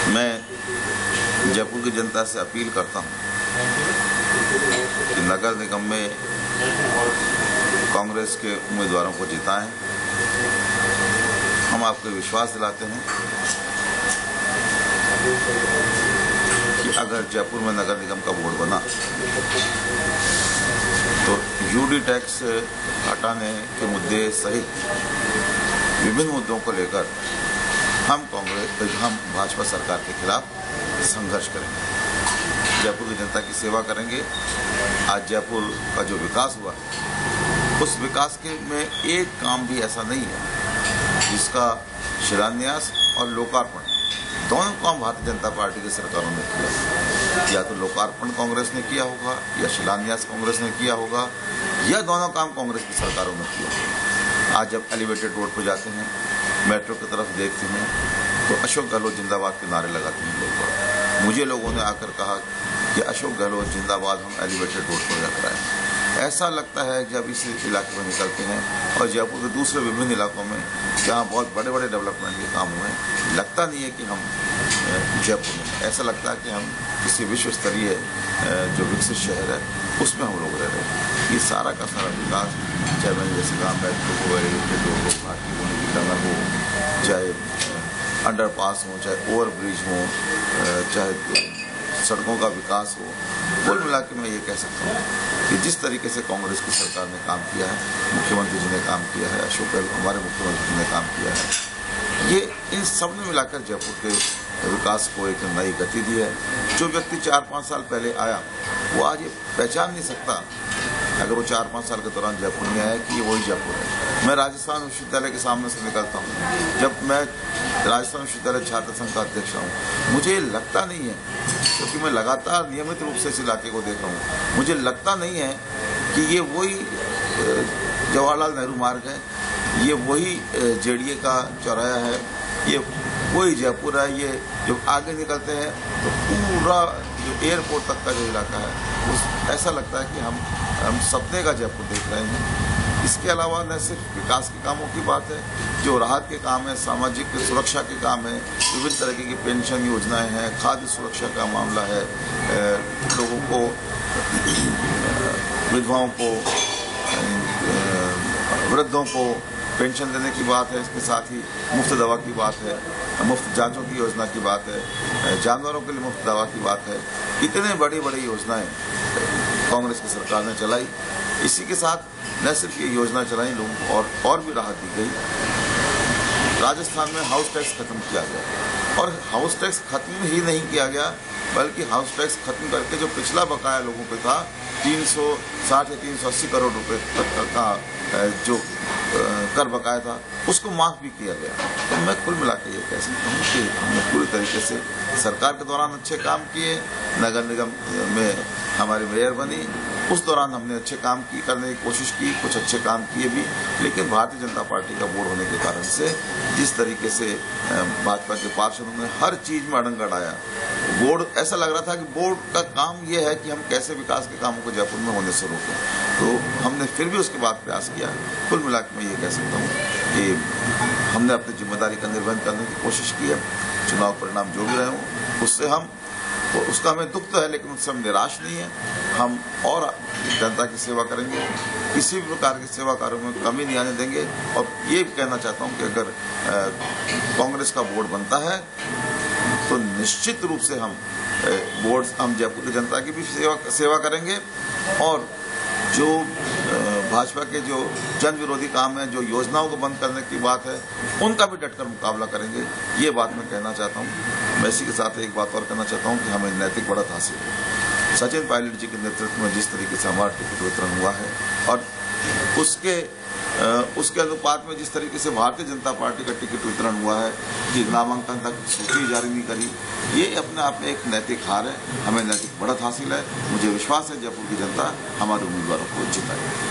मैं जयपुर की जनता से अपील करता हूं कि नगर निगम में कांग्रेस के उम्मीदवारों को जिताएं। हम आपको विश्वास दिलाते हैं कि अगर जयपुर में नगर निगम का बोर्ड बना तो यूडी टैक्स हटाने के मुद्दे सहित विभिन्न मुद्दों को लेकर हम भाजपा सरकार के खिलाफ संघर्ष करेंगे, जयपुर की जनता की सेवा करेंगे। आज जयपुर का जो विकास हुआ उस विकास के में एक काम भी ऐसा नहीं है जिसका शिलान्यास और लोकार्पण दोनों काम भारतीय जनता पार्टी की सरकारों ने किया। या तो लोकार्पण कांग्रेस ने किया होगा या शिलान्यास कांग्रेस ने किया होगा या दोनों काम कांग्रेस की सरकारों ने किया होगा। आज जब एलिवेटेड रोड पर जाते हैं, मेट्रो की तरफ देखते हैं तो अशोक गहलोत जिंदाबाद के नारे लगाते हैं लोग। मुझे लोगों ने आकर कहा कि अशोक गहलोत जिंदाबाद, हम एलिवेटेड रोड पर लग रहा है। ऐसा लगता है जब इस इलाके में निकलते हैं और जयपुर के दूसरे विभिन्न इलाकों में जहां बहुत बड़े बड़े डेवलपमेंट के काम हुए हैं, लगता नहीं है कि हम जयपुर में, ऐसा लगता है कि हम किसी विश्व स्तरीय जो विकसित शहर है उसमें हम लोग रह रहे हैं। ये सारा का सारा विकास, चाहे मैंने जैसे कहा मेट्रो हो, एलिवेटेड रोड हो, घाटी होने की टनल हो, चाहे अंडरपास हो, चाहे ओवरब्रिज हो, चाहे सड़कों का विकास हो, कुल मिला के मैं ये कह सकता हूँ कि जिस तरीके से कांग्रेस की सरकार ने काम किया है, मुख्यमंत्री जी ने काम किया है, अशोक गहलोत हमारे मुख्यमंत्री जी ने काम किया है, ये इन सब ने मिलाकर जयपुर के विकास को एक नई गति दी है। जो व्यक्ति 4-5 साल पहले आया वो आज ये पहचान नहीं सकता अगर वो 4-5 साल के दौरान जयपुर में आया कि ये वही जयपुर है। मैं राजस्थान विश्वविद्यालय के सामने से निकलता हूँ, जब मैं राजस्थान विश्वविद्यालय छात्र संघ का अध्यक्ष हूँ, मुझे लगता नहीं है, क्योंकि मैं लगातार नियमित रूप से इस इलाके को देख रहा हूँ, मुझे लगता नहीं है कि ये वही जवाहरलाल नेहरू मार्ग है, ये वही जेडीए का चौराहा है, ये वही जयपुर है। ये जब आगे निकलते हैं तो पूरा जो एयरपोर्ट तक का जो इलाका है ऐसा लगता है कि हम सपने का जयपुर देख रहे हैं। इसके अलावा न सिर्फ विकास के कामों की बात है, जो राहत के काम है, सामाजिक सुरक्षा के काम है, विभिन्न तरह की पेंशन योजनाएं हैं, खाद्य सुरक्षा का मामला है, लोगों को, विधवाओं को, वृद्धों को पेंशन देने की बात है। इसके साथ ही मुफ्त दवा की बात है, मुफ्त जांचों की योजना की बात है, जानवरों के लिए मुफ्त दवा की बात है। इतने बड़ी बड़ी योजनाएं कांग्रेस की सरकार ने चलाई। इसी के साथ न सिर्फ ये योजना चलाई, लोगों को और भी राहत दी गई। राजस्थान में हाउस टैक्स खत्म किया गया और हाउस टैक्स खत्म ही नहीं किया गया बल्कि हाउस टैक्स खत्म करके जो पिछला बकाया लोगों पे था 360 या 380 करोड़ रुपए तक का जो कर बकाया था उसको माफ भी किया गया। तो मैं कुल मिलाकर ये कह सकता हूँ कि हमने पूरी तरीके से सरकार के दौरान अच्छे काम किए। नगर निगम में हमारी मेयर बनी, उस दौरान हमने अच्छे काम करने की कोशिश की, कुछ अच्छे काम किए भी, लेकिन भारतीय जनता पार्टी का बोर्ड होने के कारण से जिस तरीके से भाजपा के पार्षदों ने हर चीज में अड़ंग अड़ाया, बोर्ड ऐसा लग रहा था कि बोर्ड का काम ये है कि हम कैसे विकास के कामों को जयपुर में होने से रोकें। तो हमने फिर भी उसके बाद प्रयास किया। कुल मिलाकर मैं ये कह सकता हूँ कि हमने अपनी जिम्मेदारी का निर्वहन करने की कोशिश की है। चुनाव परिणाम जो भी रहे हों उससे उसका हमें दुख तो है, लेकिन उससे हम निराश नहीं है। हम और जनता की सेवा करेंगे, किसी भी प्रकार के सेवा कार्यों में कमी नहीं आने देंगे। और ये कहना चाहता हूँ कि अगर कांग्रेस का बोर्ड बनता है तो निश्चित रूप से हम जयपुर की जनता की भी सेवा करेंगे और जो भाजपा के जो जन विरोधी काम है, जो योजनाओं को बंद करने की बात है, उनका भी डटकर मुकाबला करेंगे। ये बात मैं कहना चाहता हूँ। मैं इसी के साथ एक बात और कहना चाहता हूँ कि हमें नैतिक बढ़त हासिल है। सचिन पायलट जी के नेतृत्व में जिस तरीके से हमारा टिकट वितरण हुआ है और उसके अनुपात में जिस तरीके से भारतीय जनता पार्टी का टिकट वितरण हुआ है, कि नामांकन तक सूची जारी नहीं करी, ये अपने आप में एक नैतिक हार है। हमें नैतिक बढ़त हासिल है। मुझे विश्वास है जयपुर की जनता हमारे उम्मीदवारों को जिताएगी।